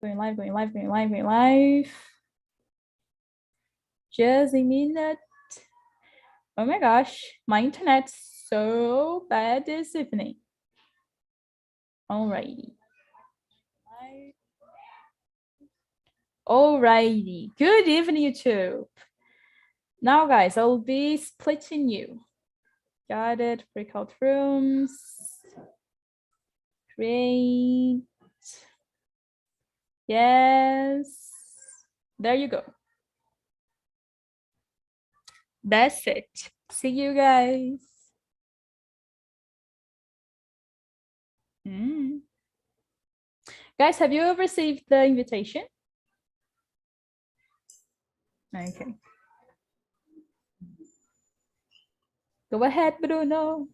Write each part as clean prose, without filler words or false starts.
Going live, going live, going live, going live. Just a minute. Oh my gosh, my internet's so bad this evening. Alrighty. Alrighty. Good evening, YouTube. Now, guys, I'll be splitting you. Got it. Breakout rooms. Create. Yes. There you go. That's it. See you guys. Guys, have you received the invitation? Okay. Go ahead, Bruno.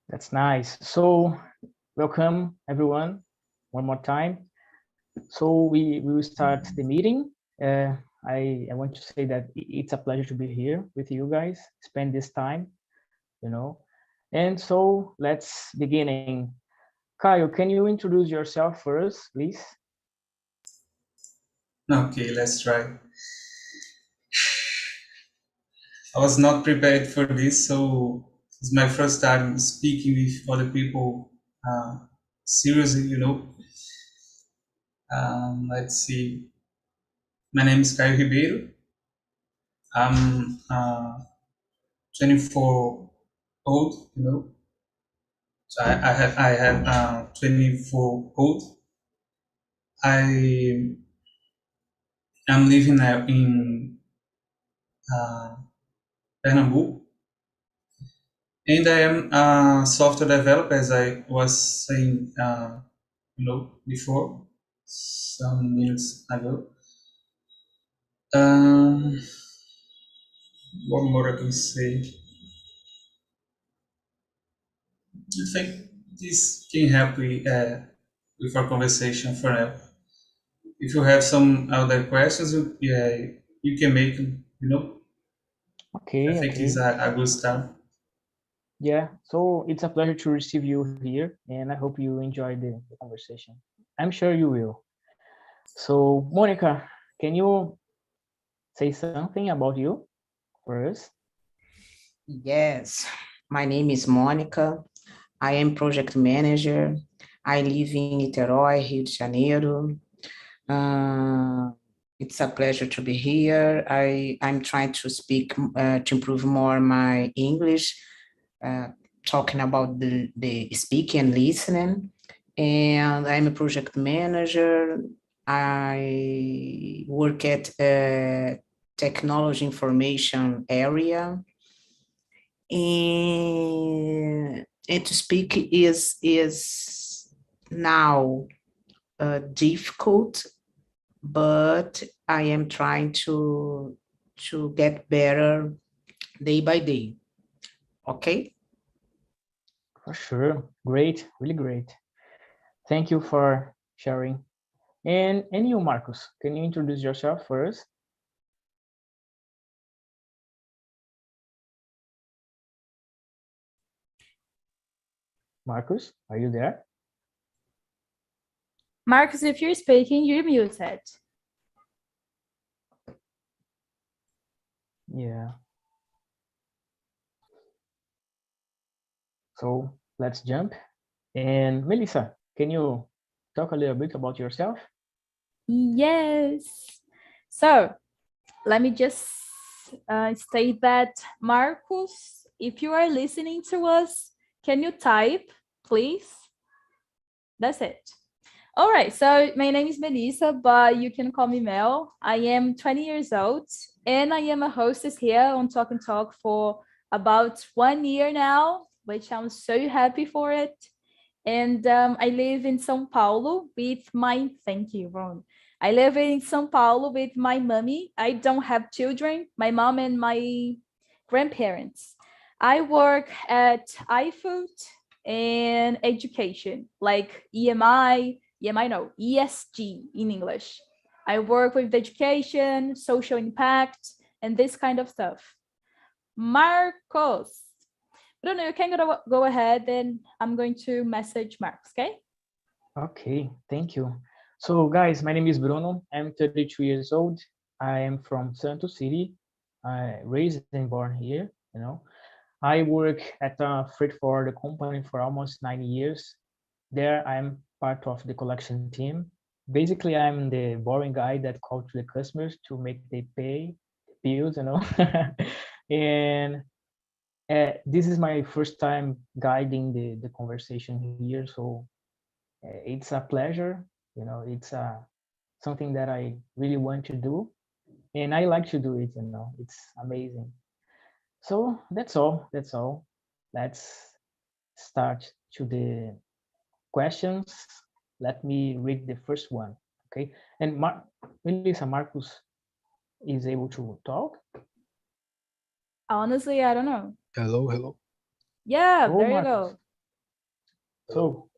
That's nice. So welcome everyone one more time. So we will start the meeting. I want to say that it's a pleasure to be here with you guys, spend this time, you know. And so let's beginning. Kyle, can you introduce yourself first, please? Okay, let's try. I was not prepared for this, so it's my first time speaking with other people seriously, you know. Let's see. My name is Caio Ribeiro. I'm 24 old, you know. So I have 24 old. I'm living now in Pernambuco. And I am a software developer, as I was saying, you know, before, some minutes ago. What more I can say? I think this can help with our conversation for now. If you have some other questions, you can make them, you know. Okay. I think it's a good start. Yeah, so it's a pleasure to receive you here, and I hope you enjoy the conversation. I'm sure you will. So, Monica, can you say something about you for us? Yes, my name is Monica. I am project manager. I live in Niterói, Rio de Janeiro. It's a pleasure to be here. I'm trying to speak, to improve more my English, talking about the speaking and listening. And I'm a project manager. I work at technology information area. And to speak is now difficult, but I am trying to get better day by day. Okay? For sure. Great, really great. Thank you for sharing. And you, Marcus, can you introduce yourself first? Marcus, are you there? Marcus, if you're speaking, you're muted. Yeah. So let's jump. And Melissa, can you talk a little bit about yourself? Yes. So let me just state that, Marcus, if you are listening to us, can you type, please? That's it. All right, so my name is Melissa, but you can call me Mel. I am 20 years old, and I am a hostess here on Talk and Talk for about 1 year now, which I'm so happy for it. And I live in São Paulo with my, thank you, Ron. I live in São Paulo with my mommy. I don't have children, my mom and my grandparents. I work at iFood and education, like ESG in English. I work with education, social impact, and this kind of stuff. Marcos. Bruno, you can go ahead and I'm going to message Marcos, okay? Okay, thank you. So guys, my name is Bruno. I'm 32 years old. I am from Santos City. I raised and born here, you know. I work at a freight forwarder company for almost 9 years. There I'm part of the collection team. Basically, I'm the boring guy that calls to the customers to make they pay bills, you know. And this is my first time guiding the conversation here, so it's a pleasure. You know, it's something that I really want to do, and I like to do it. You know, it's amazing. So that's all. That's all. Let's start to the questions. Let me read the first one. Okay, and Melissa, Marcus is able to talk. Honestly, I don't know. Hello, hello. Yeah, Oh, there you Marcus. go. So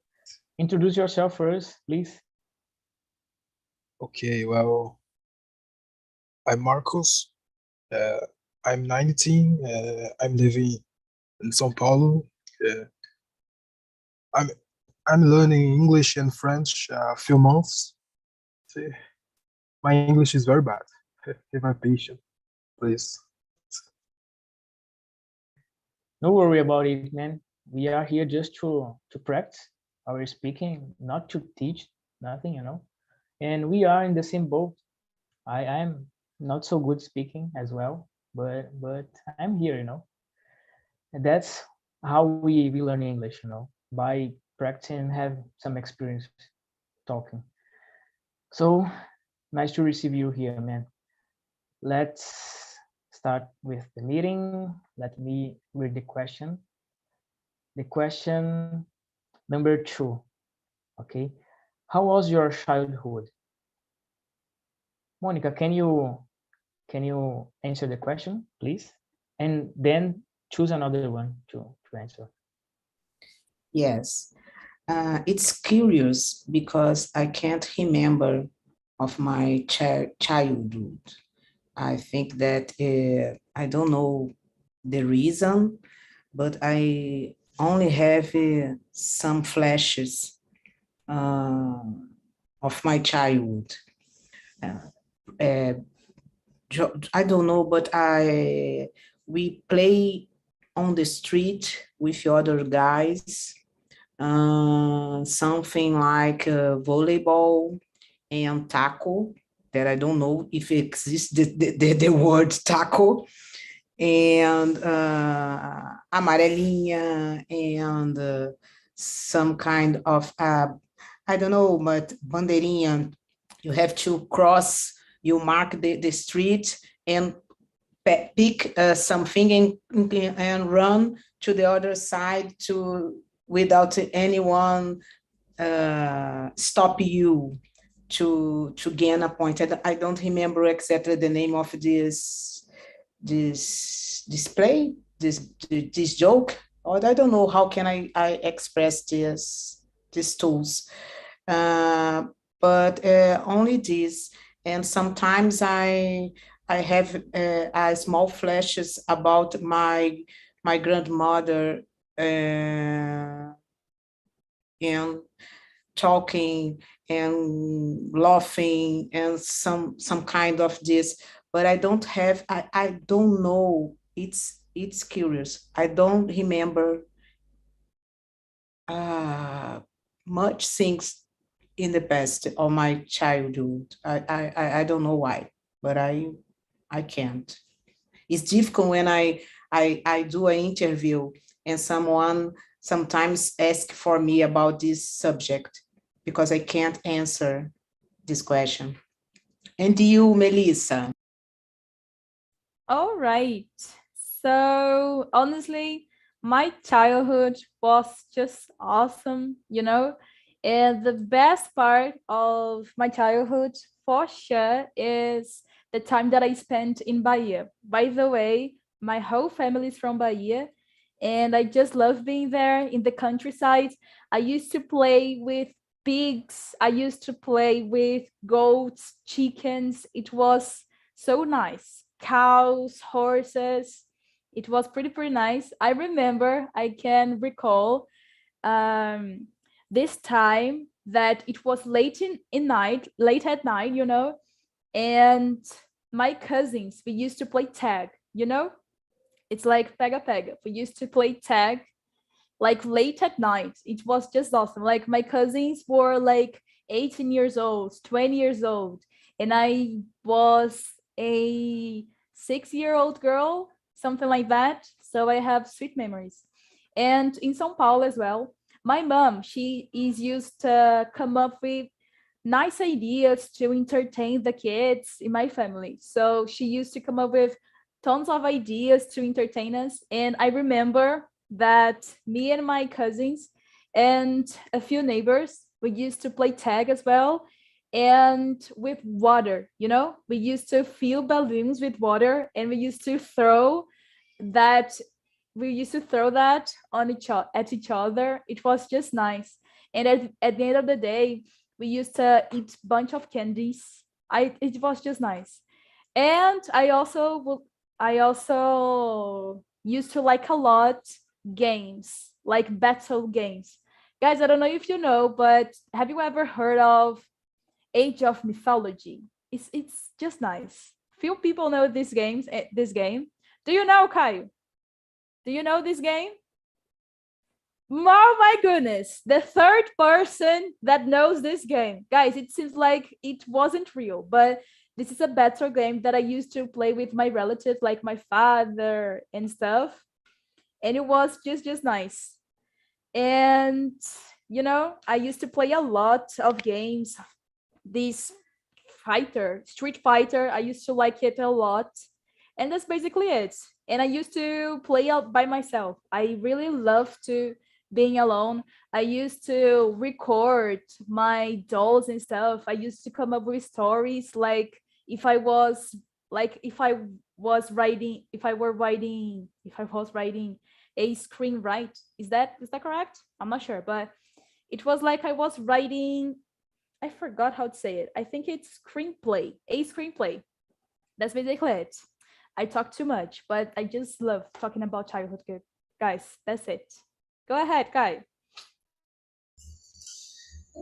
introduce yourself first, please. Okay, well, I'm Marcos. I'm 19. I'm living in São Paulo. I'm I'm learning English and French a few months. See, my English is very bad. Have my patience, please. No worry about it, man. We are here just to practice our speaking, not to teach nothing, you know. And we are in the same boat. I am not so good speaking as well, but I'm here, you know. And that's how we learn English, you know, by practicing, have some experience talking. So nice to receive you here, man. Let's start with the meeting. Let me read the question. The question number 2. Okay. How was your childhood? Monica, can you answer the question, please? And then choose another one to answer. Yes. It's curious because I can't remember of my childhood. I think that I don't know the reason, but I only have some flashes of my childhood. Uh, I don't know, but we play on the street with other guys, something like volleyball and taco, that I don't know if it exists, the word taco, and amarelinha, and some kind of, I don't know, but bandeirinha, you have to cross, you mark the street and pick something and run to the other side without anyone stop you to gain a point. I don't remember exactly the name of this display, this joke, or I don't know how can I express these tools, but only this. And sometimes I have small flashes about my grandmother and talking and laughing and some kind of this, but I don't have, I don't know. It's curious. I don't remember much things in the past of my childhood. I don't know why, but I can't. It's difficult when I do an interview and someone sometimes asks for me about this subject because I can't answer this question. And you, Melissa? All right. So honestly, my childhood was just awesome, you know. And the best part of my childhood for sure is the time that I spent in Bahia. By the way, my whole family is from Bahia, and I just love being there in the countryside. I used to play with pigs, I used to play with goats, chickens. It was so nice. Cows, horses. It was pretty nice. I remember, I can recall this time that it was late at night, you know, and my cousins, we used to play tag, you know, it's like pega pega. We used to play tag like late at night. It was just awesome. Like my cousins were like 18 years old, 20 years old, and I was a 6-year-old girl, something like that. So I have sweet memories. And in São Paulo as well, my mom, she is used to come up with nice ideas to entertain the kids in my family. So she used to come up with tons of ideas to entertain us. And I remember that me and my cousins and a few neighbors, we used to play tag as well. And with water, you know, we used to fill balloons with water, and we used to throw that on at each other. It was just nice. And at the end of the day, we used to eat a bunch of candies. It was just nice. And I also used to like a lot games, like battle games. Guys, I don't know if you know, but have you ever heard of Age of Mythology? It's just nice. Few people know this game. Do you know, Caio? Do you know this game? Oh my goodness, the third person that knows this game. Guys, it seems like it wasn't real, but this is a battle game that I used to play with my relatives, like my father and stuff. And it was just nice. And, you know, I used to play a lot of games. This Street Fighter, I used to like it a lot. And that's basically it. And I used to play out by myself. I really love to being alone. I used to record my dolls and stuff. I used to come up with stories like if I was writing a screenwrite. Is that correct? I'm not sure, but it was like I was writing, I forgot how to say it. I think it's a screenplay. That's basically it. I talk too much, but I just love talking about childhood, guys. That's it. Go ahead, Kai.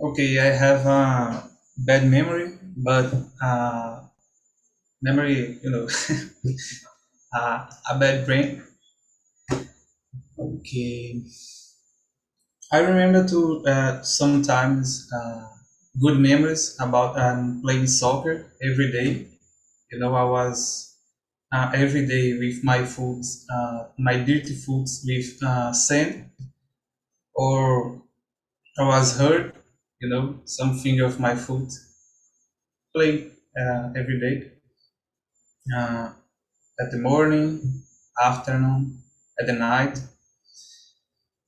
Okay, I have a bad memory, but memory, a bad brain. Okay, I remember to sometimes good memories about playing soccer every day. I was every day with my foot, my dirty foot with sand, or I was hurt, something of my foot. Play every day, uh, at the morning, afternoon, at the night,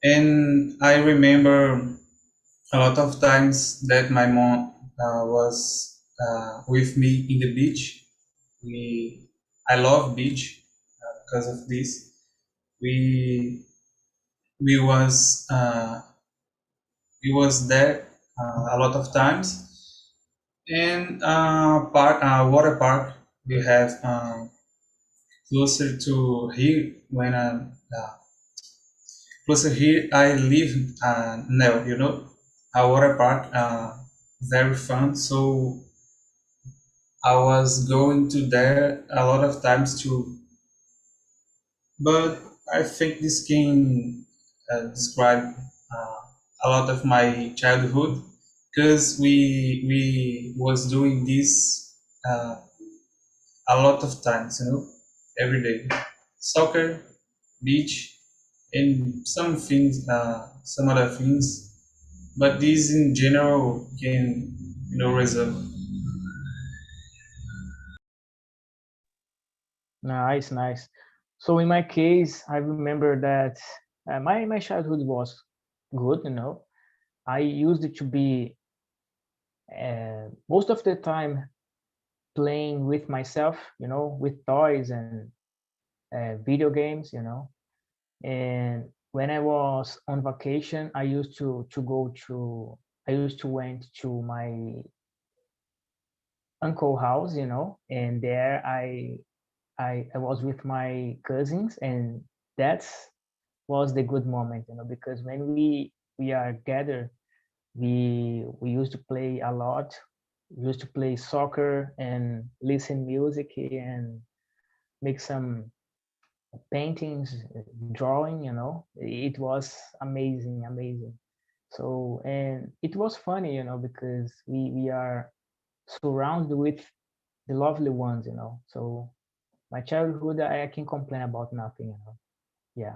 and I remember a lot of times that my mom was with me in the beach. I love beach because of this. We we was uh, we was there a lot of times, and water park we have closer to here when closer here I live now. A water park, very fun. So I was going to there a lot of times too. But I think this can describe a lot of my childhood, because we was doing this a lot of times, every day. Soccer, beach, and some other things. But these in general can, resolve. Nice, nice. So in my case, I remember that my childhood was good. I used to be most of the time playing with myself, with toys and video games, And when I was on vacation, I used to went to my uncle house, and there I was with my cousins, and that was the good moment, because when we are gathered we used to play a lot. We used to play soccer and listen music and make some paintings, drawing, you know. It was amazing, amazing. So, and it was funny, you know, because we are surrounded with the lovely ones, you know. So my childhood, I can complain about nothing, you know. Yeah,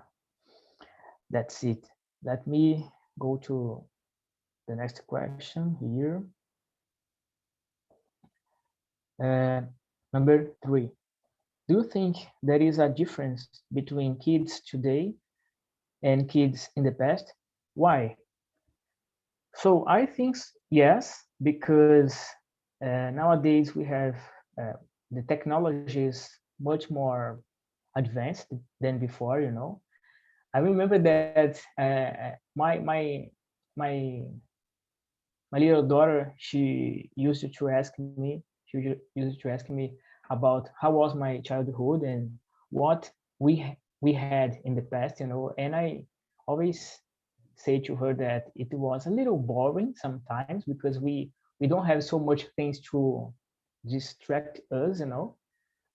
that's it. Let me go to the next question here. Number 3. Do you think there is a difference between kids today and kids in the past? Why? So I think yes, because nowadays we have the technology is much more advanced than before. You know, I remember that my my little daughter, she used to ask me, used to ask me about how was my childhood and what we had in the past, you know, and I always say to her that it was a little boring sometimes because we don't have so much things to distract us, you know.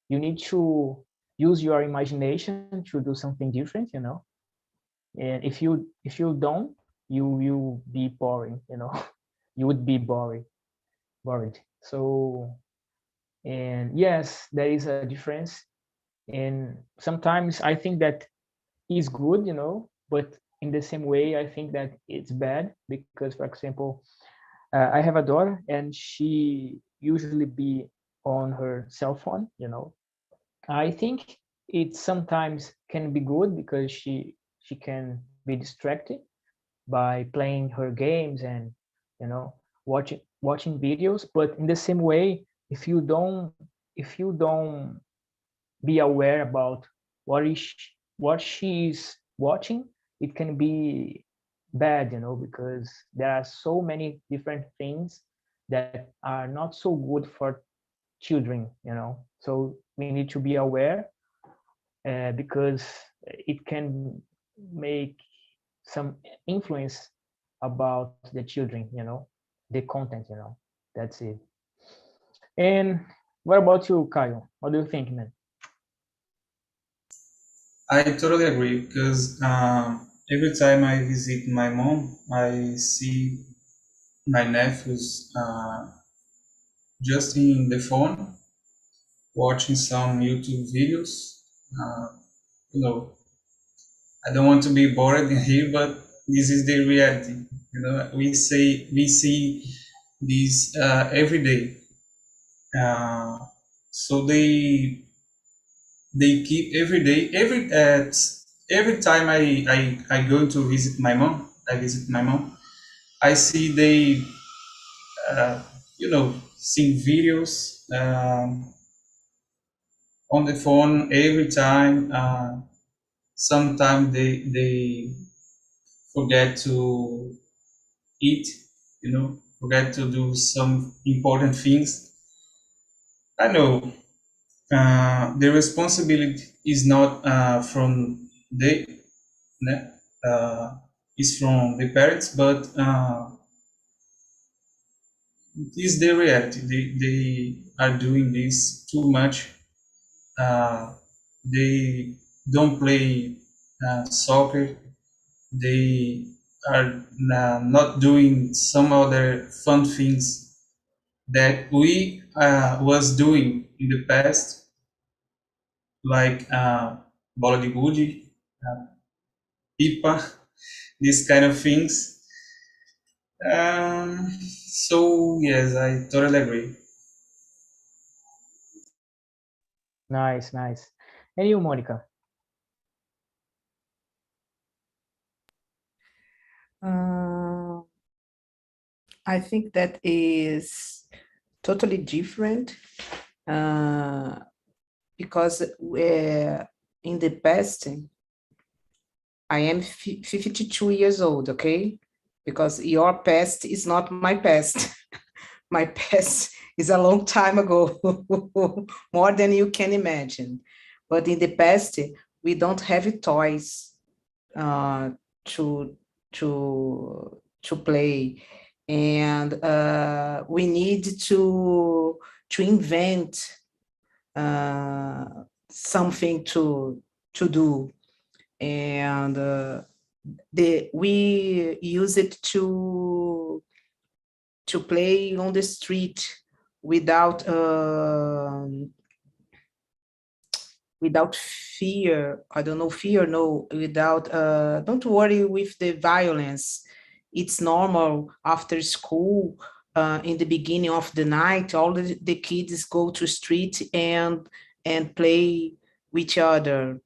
You need to use your imagination to do something different, you know. And if you don't, you will be boring, you know. You would be bored. So, and yes, there is a difference, and sometimes I think that is good, you know, but in the same way I think that it's bad because, for example, I have a daughter and she usually be on her cell phone, you know. I think it sometimes can be good because she can be distracted by playing her games and, you know, watching videos. But in the same way, if you don't be aware about what she's watching, it can be bad, you know, because there are so many different things that are not so good for children, you know. So we need to be aware because it can make some influence about the children, you know, the content, you know. That's it. And what about you, Kyle? What do you think, man? I totally agree because every time I visit my mom, I see my nephews just in the phone watching some YouTube videos. Uh, you know, I don't want to be bored in here, but this is the reality. You know, we see this every day. Uh, so they keep every day every time I go to visit my mom. I visit my mom. I see they you know seeing videos on the phone every time. Sometimes they forget to eat, you know, forget to do some important things. I know the responsibility is not from they, uh, is from the parents, but is the reality. They are doing this too much. Uh, they don't play soccer. They are not doing some other fun things that we was doing in the past, like bola de gude, pipa, these kind of things. So yes, I totally agree. Nice, nice. And you, Monica? I think that is totally different because in the past, I am 52 years old, okay? Because your past is not my past. My past is a long time ago, more than you can imagine. But in the past, we don't have toys uh, to to play. and we need to invent something to do, and we use it to play on the street without without fear. I don't know, fear, no, without don't worry with the violence. It's normal after school, in the beginning of the night, all the kids go to street and play with each other.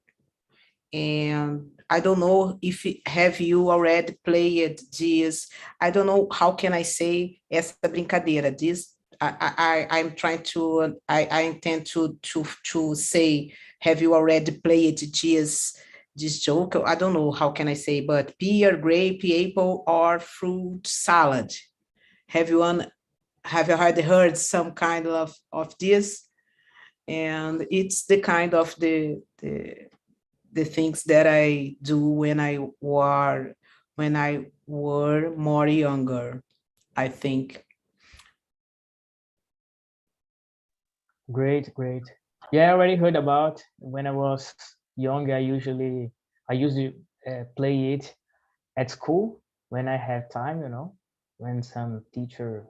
And I don't know if have you already played this. I don't know how can I say essa brincadeira. This I'm trying to I intend to say, have you already played this joke? I don't know how can I say, but pear, grape, apple, or fruit salad. Have you already heard some kind of this? And it's the kind of the things that I do when I were more younger, I think. Great, great. Yeah, I already heard about when I was young. I used to play it at school when I had time, when some teacher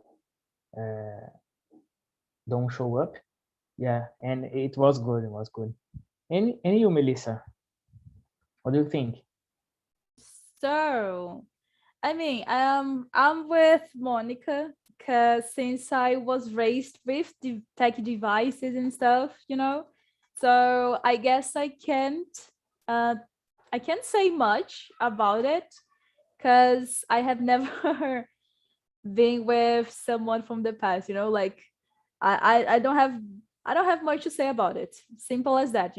don't show up. Yeah, and it was good. It was good. And you, Melissa, what do you think? So, I mean, I'm with Monica because since I was raised with the tech devices and stuff, so uh, I can't say much about it because I have never been with someone from the past, like I don't have much to say about it. Simple as that,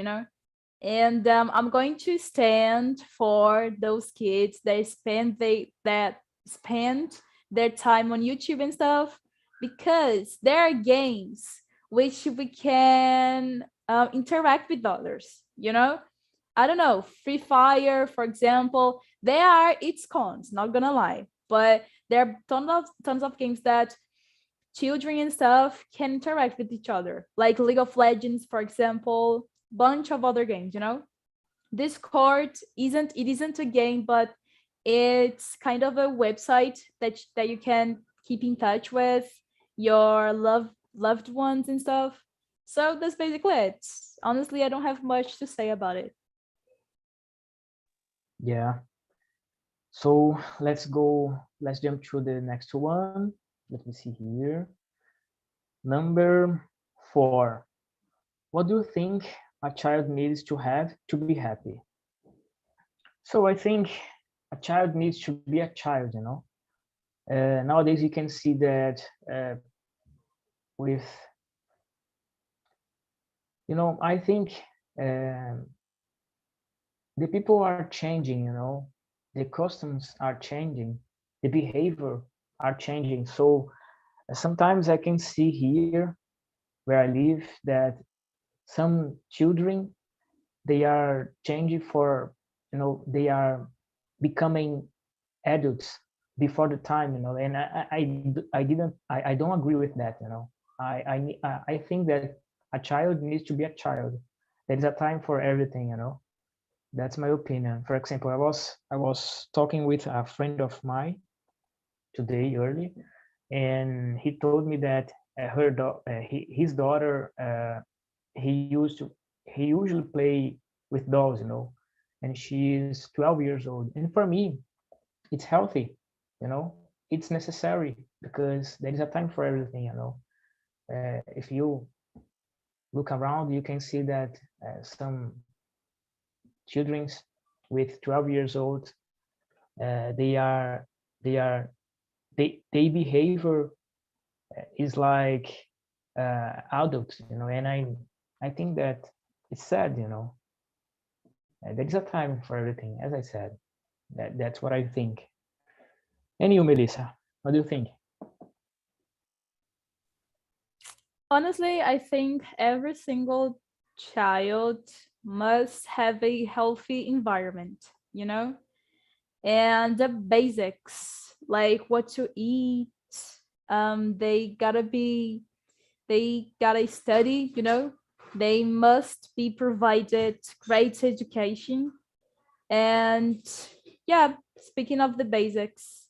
And I'm going to stand for those kids that spend their time on YouTube and stuff, because there are games which we can interact with others. I don't know, Free Fire, for example. There are its cons, not gonna lie, but there are tons of games that children and stuff can interact with each other, like League of Legends, for example, bunch of other games. Discord isn't a game, but it's kind of a website that you can keep in touch with your loved ones and stuff. So that's basically it. Honestly, I don't have much to say about it. Yeah. So let's jump to the next one. Let me see here. Number 4. What do you think a child needs to have to be happy? So I think a child needs to be a child, nowadays you can see that with, I think the people are changing, the customs are changing, the behavior are changing. So sometimes I can see here where I live that some children, they are changing for, they are becoming adults before the time, and I don't agree with that. I think that a child needs to be a child. There is a time for everything. That's my opinion. For example, I was talking with a friend of mine today early, and he told me that his daughter, he usually play with dolls, and she's 12 years old. And for me, it's healthy, it's necessary, because there is a time for everything. If you look around, you can see that some children with 12 years old, they behavior is like adults, and I think that it's sad, there is a time for everything, as I said. That's what I think. And you, Melissa, what do you think? Honestly, I think every single child must have a healthy environment, and the basics, like what to eat, They gotta study, you know. They must be provided great education. And yeah, speaking of the basics,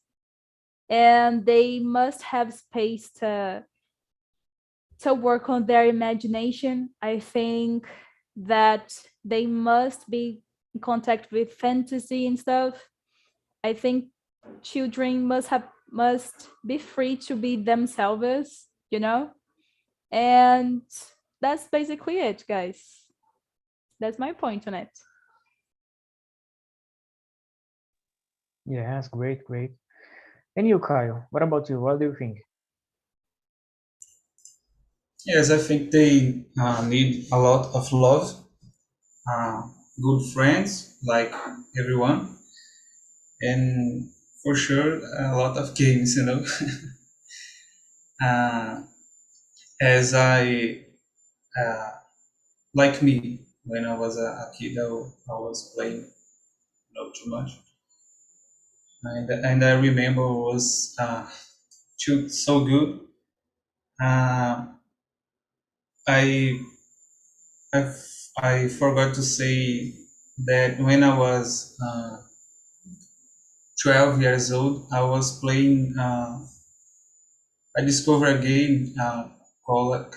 and they must have space to work on their imagination. I think that they must be in contact with fantasy and stuff. I think children must be free to be themselves, you know? And that's basically it, guys. That's my point on it. Yes, great, great. And you, Kyle, what about you? What do you think? Yes, I think they need a lot of love, uh, good friends, like everyone, and for sure a lot of games, you know. uh, as uh, like me, when I was a kid, I was playing not too much, and I remember it was so good. Uh, I I I forgot to say that when I was 12 years old, I was playing. I discovered a game called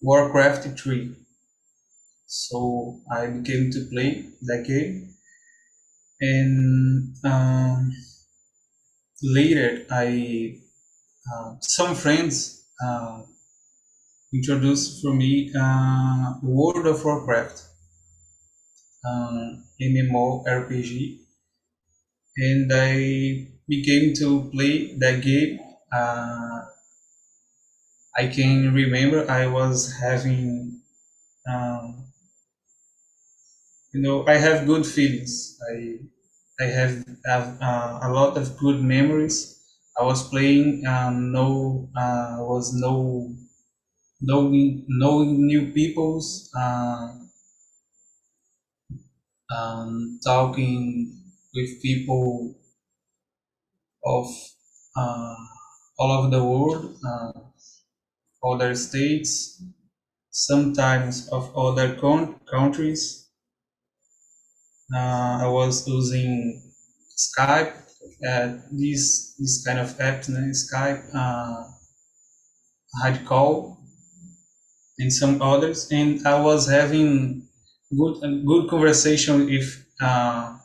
Warcraft 3. So I began to play that game, and later I some friends introduced for me World of Warcraft, MMORPG, and I began to play that game. Uh, I can remember I was having, um, I have good feelings. I have a lot of good memories. I was playing, was knowing new peoples, talking with people of uh, all over the world, other states, sometimes of other countries. I was using Skype, this kind of app, Skype, Hard Call, and some others, and I was having good conversation with a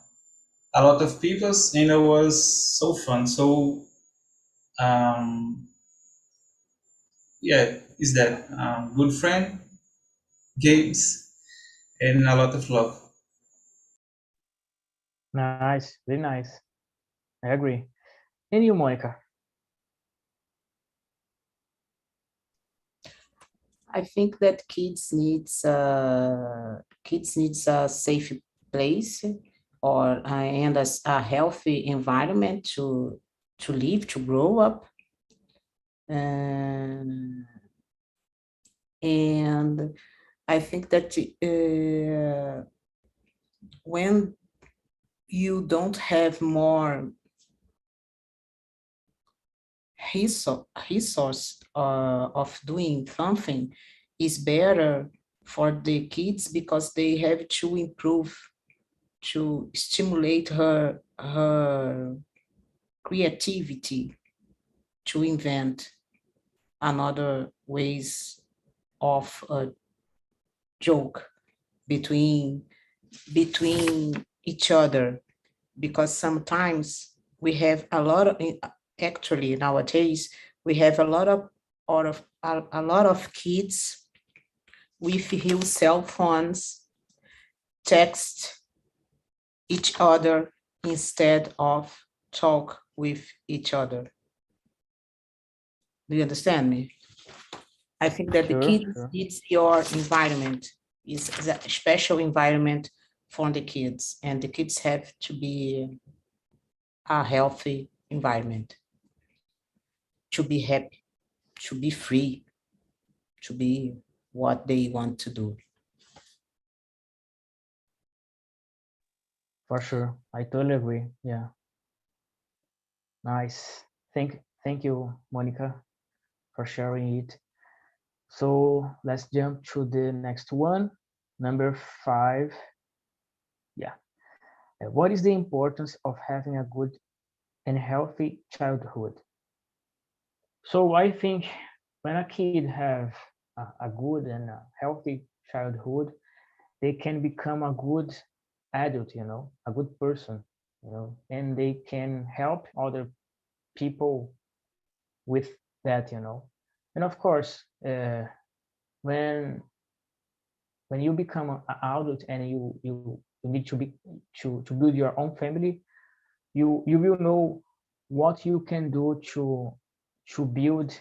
lot of people, and it was so fun. So yeah, is that good friend, games, and a lot of love. Nice, very nice. I agree. And you, Monica? I think that kids needs a safe place or and a healthy environment to live, to grow up. And I think that when you don't have more resource of doing something, is better for the kids because they have to improve, to stimulate her creativity, to invent another ways of a joke between each other, because sometimes we have a lot of, actually nowadays we have a lot of a lot of kids with his cell phones text each other instead of talk with each other. Do you understand me? I think that the Sure, kids sure. needs your environment, is a special environment for the kids, and the kids have to be a healthy environment, to be happy, to be free, to be what they want to do. For sure. I totally agree. Yeah. Nice. Thank you, Monica, for sharing it. So let's jump to the next one, number 5. Yeah. What is the importance of having a good and healthy childhood? So I think when a kid have a good and a healthy childhood, they can become a good adult, a good person, and they can help other people with that, And of course, when you become an adult and you need to build your own family, you will know what you can do to build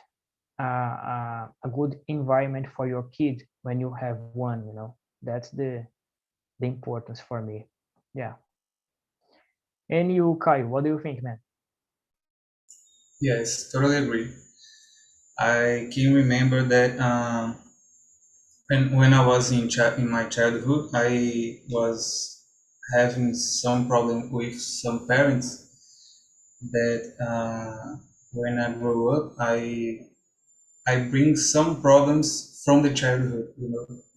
a good environment for your kid when you have one. That's the importance for me. Yeah. And you, Kai, what do you think, man? Yes, totally agree. I can remember that when I was in my childhood, I was having some problem with some parents that when I grow up, I bring some problems from the childhood,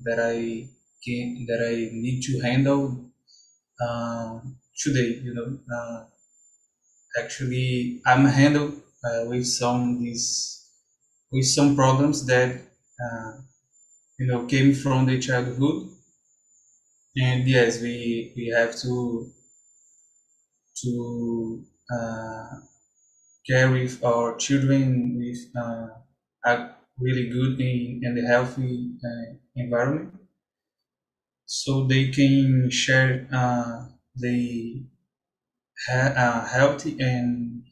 that I need to handle today. Actually, I'm handled with some problems that came from the childhood, and yes, we have to care with our children with a really good and healthy environment, so they can share the healthy and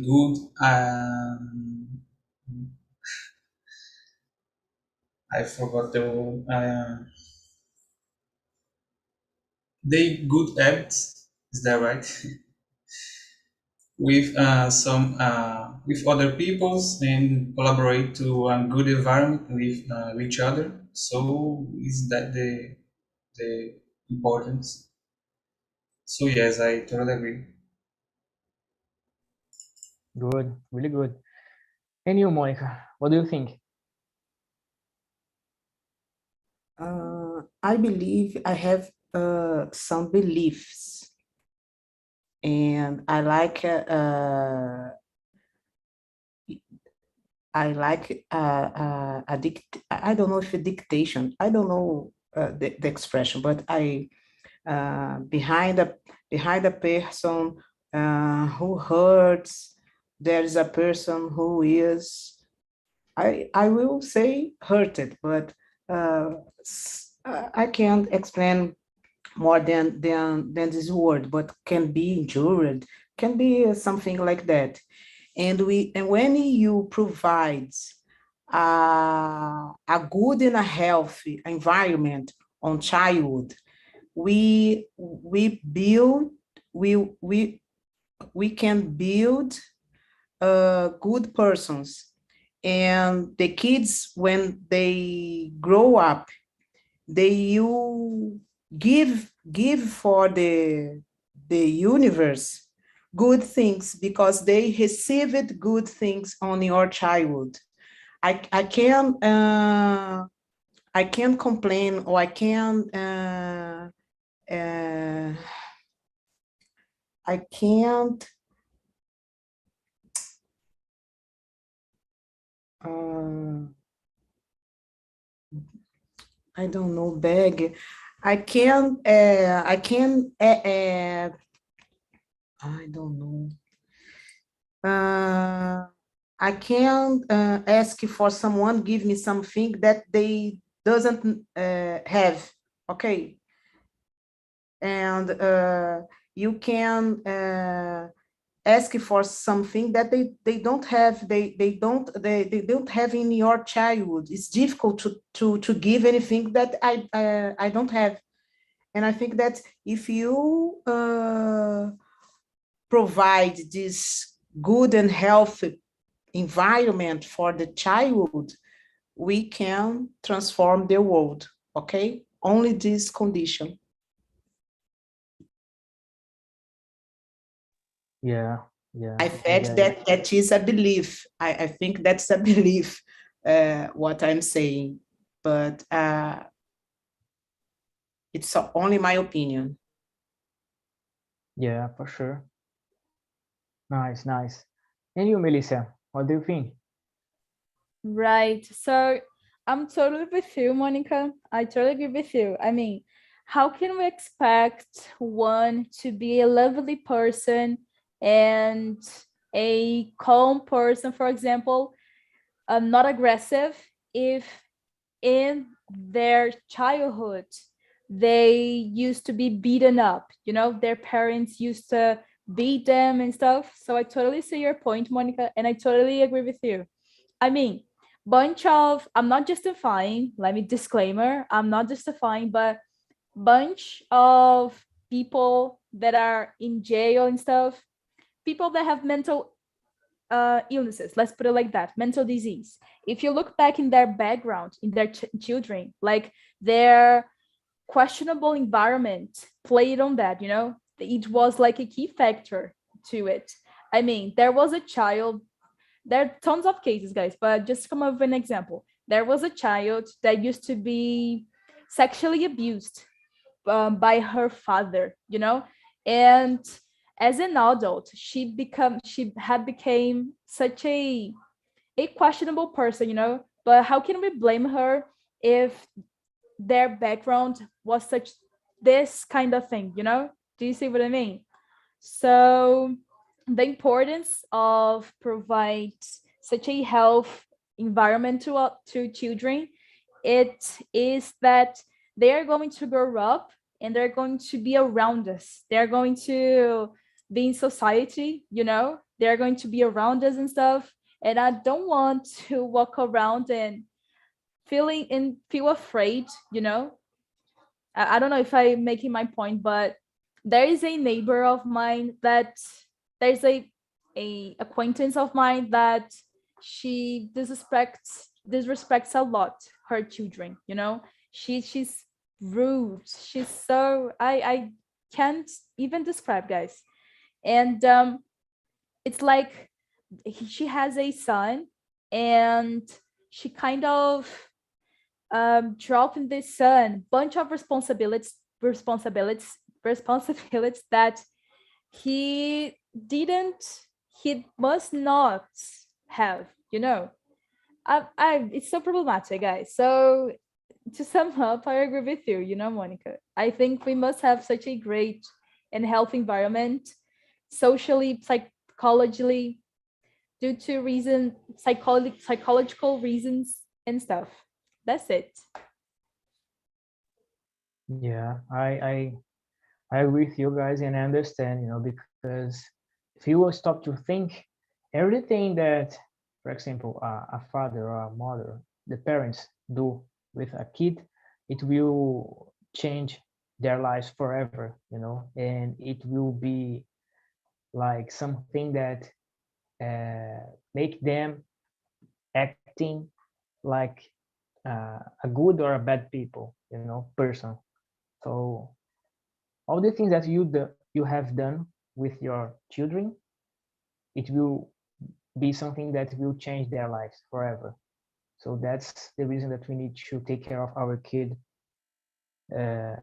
good I forgot the word. They good habits, is that right? With with other peoples and collaborate to a good environment with each other. So is that the importance? So yes, I totally agree. Good, really good. And you, Monica, what do you think? I believe I have some beliefs, and I like I don't know if a dictation. I don't know the expression, but I behind a person who hurts, there is a person who is, I will say hurted, but I can't explain more than this word, but can be injured, can be something like that. And when you provide a good and a healthy environment on childhood, we build we can build good persons, and the kids, when they grow up, they you give for the universe good things, because they received good things on your childhood. I can't complain, or I can't I can't I don't know, beg. I don't know. I can ask for someone give me something that they doesn't have, okay? And you can ask for something that they don't have, they don't have in your childhood. It's difficult to give anything that I don't have. And I think that if you provide this good and healthy environment for the child, we can transform the world, okay? Only this condition. Yeah, Yeah, I felt get that it. that is a belief. I think that's a belief, what I'm saying, but it's only my opinion. Yeah, for sure. Nice, nice. And you, Melissa, what do you think? Right. So I'm totally with you, Monica. I totally agree with you. I mean, how can we expect one to be a lovely person and a calm person, for example, not aggressive, if in their childhood they used to be beaten up, you know, their parents used to beat them and stuff. So I totally see your point, Monica, and I totally agree with you. I mean, I'm not justifying, let me disclaimer, I'm not justifying, but bunch of people that are in jail and stuff, people that have mental illnesses, let's put it like that, mental disease. If you look back in their background, in their children, like their questionable environment played on that, you know, it was like a key factor to it. I mean, there was a child, there are tons of cases, guys, but just to come up with an example, there was a child that used to be sexually abused by her father, you know, and as an adult, she had became such a questionable person, you know. But how can we blame her if their background was such this kind of thing, you know? Do you see what I mean? So the importance of provide such a health environment to children, it is that they are going to grow up and they're going to be around us. They're going to be in society, you know, they're going to be around us and stuff. And I don't want to walk around and feel afraid, you know. I don't know if I'm making my point, but there is a neighbor of mine that there's a acquaintance of mine that she disrespects a lot her children, you know. She's rude. She's so I can't even describe, guys. And it's like she has a son, and she kind of drop in the son bunch of responsibilities that he didn't he must not have, you know. It's so problematic, guys. So to sum up, I agree with you, you know, Monica. I think we must have such a great and healthy environment, socially, psychologically, due to psychological reasons and stuff. That's it. Yeah, I agree with you guys, and I understand, you know, because if you will stop to think everything that, for example, a father or a mother, the parents do with a kid, it will change their lives forever, you know, and it will be like something that make them acting like a good or a bad people, you know, person. So all the things that you have done with your children, it will be something that will change their lives forever. So that's the reason that we need to take care of our kid uh,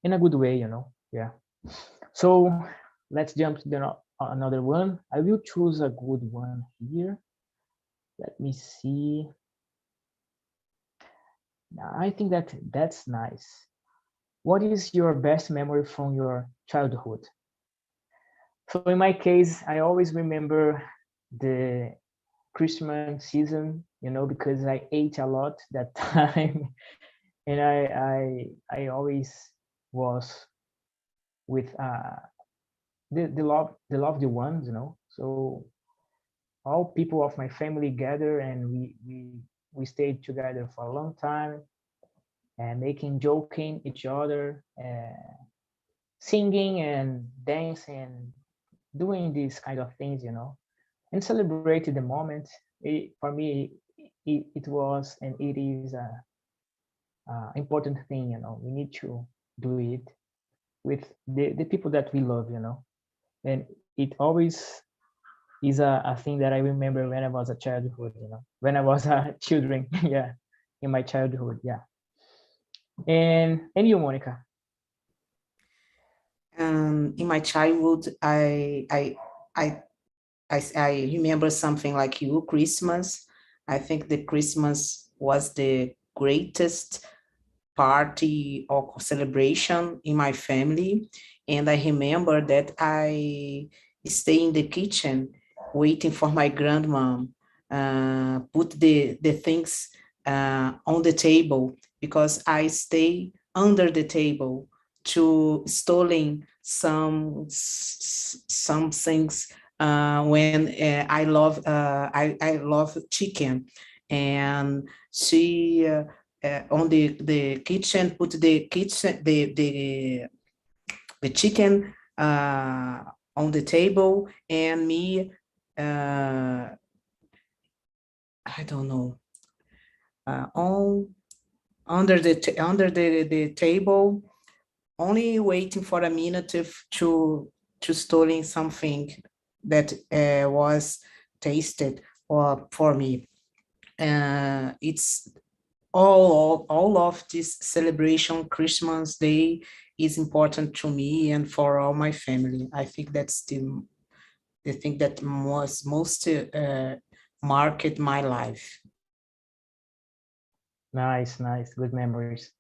in a good way, you know. Yeah. So let's jump to another one. I will choose a good one here. Let me see. I think that's nice. What is your best memory from your childhood? So in my case, I always remember the Christmas season, you know, because I ate a lot that time, and I always was with the loved ones, you know. So all people of my family gather, and we stayed together for a long time, and making, joking each other, singing and dancing, doing these kind of things, you know, and celebrated the moment. For me, it was and it is a important thing, you know. We need to do it with the people that we love, you know. And it always is a thing that I remember when I was a childhood, when I was a children, yeah, in my childhood, yeah. And you, Monica? In my childhood, I remember something like you, Christmas. I think the Christmas was the greatest party or celebration in my family. And I remember that I stay in the kitchen waiting for my grandma, put the things on the table, because I stay under the table to stealing some things when I love chicken. And she on the kitchen, put the chicken on the table, and me, I don't know, on under the table, only waiting for a minute to stealing something that was tasted or for me. It's all of this celebration. Christmas Day is important to me and for all my family. I think that's the thing that was most marked my life. Nice, good memories.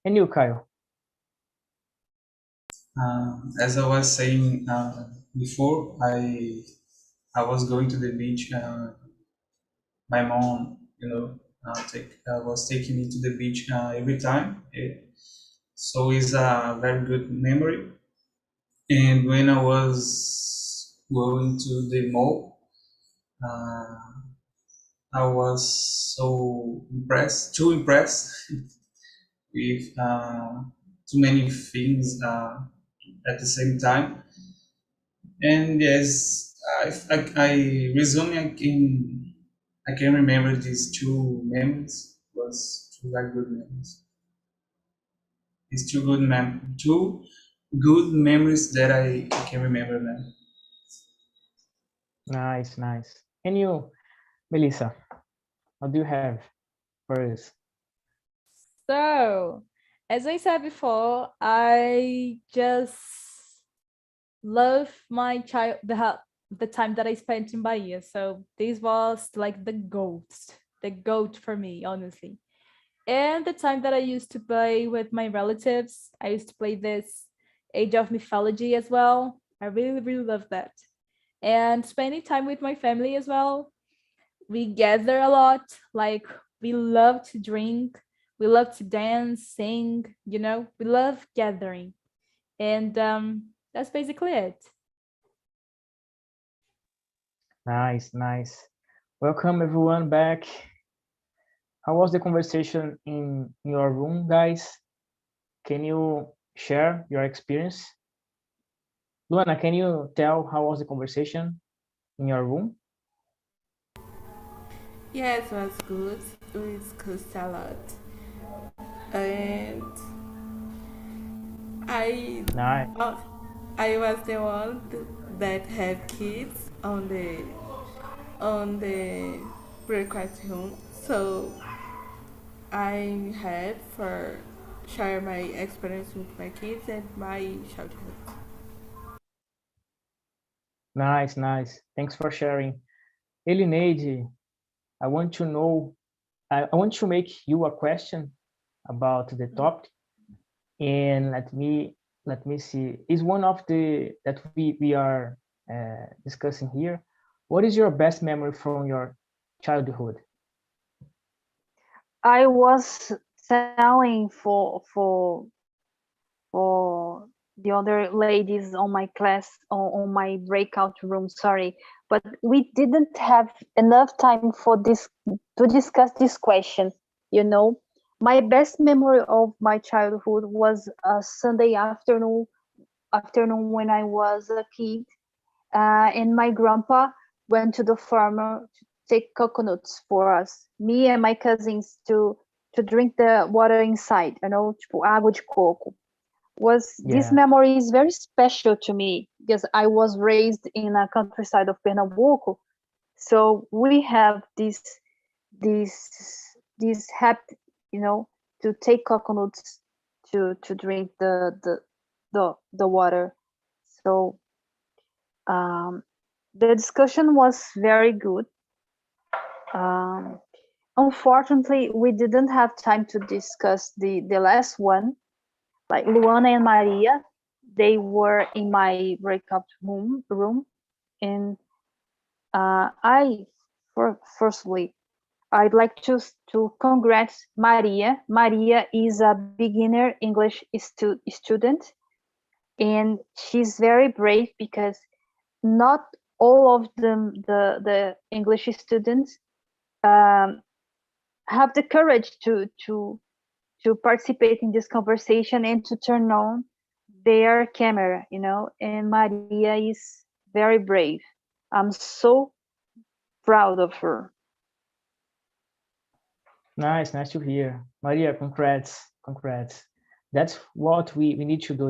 And you, Kyle? As I was saying before, I was going to the beach. My mom, was taking me to the beach every time. So it's a very good memory. And when I was going to the mall, I was too impressed with too many things at the same time. And yes, I resume. I can remember these two memories. Was two very good memories. These two good memories that I can remember now. Nice. And you, Melissa, what do you have for us? So, as I said before, I just love my the time that I spent in Bahia. So this was like the goat for me, honestly. And the time that I used to play with my relatives, I used to play this Age of Mythology as well. I really, really love that. And spending time with my family as well. We gather a lot. Like, we love to drink, we love to dance, sing, we love gathering. And that's basically it. Nice. Welcome everyone back. How was the conversation in your room, guys? Can you share your experience? Luana, can you tell how was the conversation in your room? Yes, it was good. We discussed a lot. And I Nice. I was the one that had kids on the breakfast room, so I had for share my experience with my kids and my childhood. Nice. Thanks for sharing. Elineide, I want to know, I want to make you a question about the topic, and let me see. Is one of the that we are discussing here. What is your best memory from your childhood? I was telling for the other ladies on my class, on my breakout room, sorry, but we didn't have enough time for this to discuss this question. My best memory of my childhood was a Sunday afternoon when I was a kid, and my grandpa went to the farmer to take coconuts for us, me and my cousins, to drink the water inside, tipo água de coco. this memory is very special to me because I was raised in a countryside of Pernambuco. So we have this habit, to take coconuts to drink the water. So the discussion was very good. Unfortunately, we didn't have time to discuss the last one. Like Luana and Maria, they were in my breakout room, and firstly, I'd like to congrats Maria. Maria is a beginner English student, and she's very brave because not all of them, the English students, have the courage to participate in this conversation and to turn on their camera, and Maria is very brave. I'm so proud of her. Nice to hear. Maria, congrats. That's what we need to do,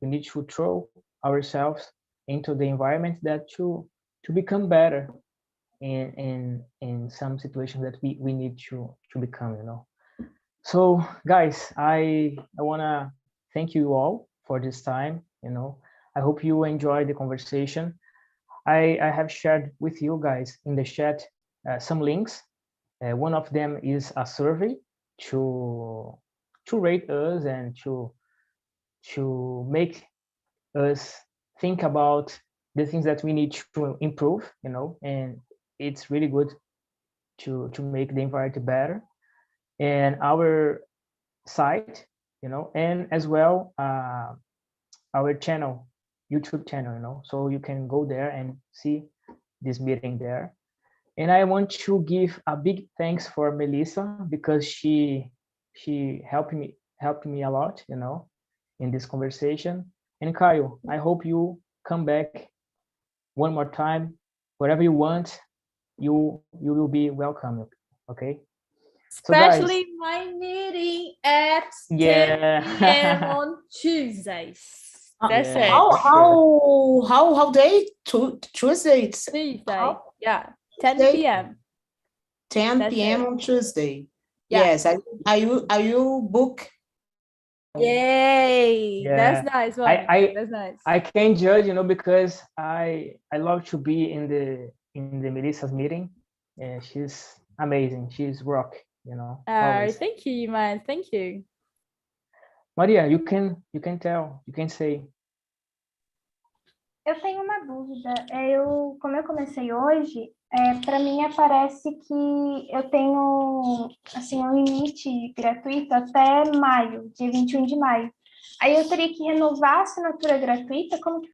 we need to throw ourselves into the environment that to become better in some situations that we need to become, So guys, I want to thank you all for this time. I hope you enjoyed the conversation. I have shared with you guys in the chat some links. One of them is a survey to rate us and to make us think about the things that we need to improve, and it's really good to make the environment better. And our site, and as well our channel, YouTube channel, so you can go there and see this meeting there. And I want to give a big thanks for Melissa because she helped me a lot, in this conversation. And Kyle, I hope you come back one more time. Whatever you want, you will be welcome. Okay. Especially so my meeting at 10 p.m. on Tuesdays. That's it. How day? Tuesday? Tuesday. Yeah. 10 p.m. 10 p.m. on Tuesday. Yeah. Yes. Are you book? Yay! Yeah. That's nice. That's nice. I can judge, because I love to be in the Melissa's meeting. And she's amazing. She's rock, Thank you, man. Thank you. Maria, you can tell, you can say. Eu tenho uma dúvida. Como eu comecei hoje, para mim aparece que eu tenho assim, um limite gratuito até maio, dia 21 de maio. Aí eu teria que renovar a assinatura gratuita? Como que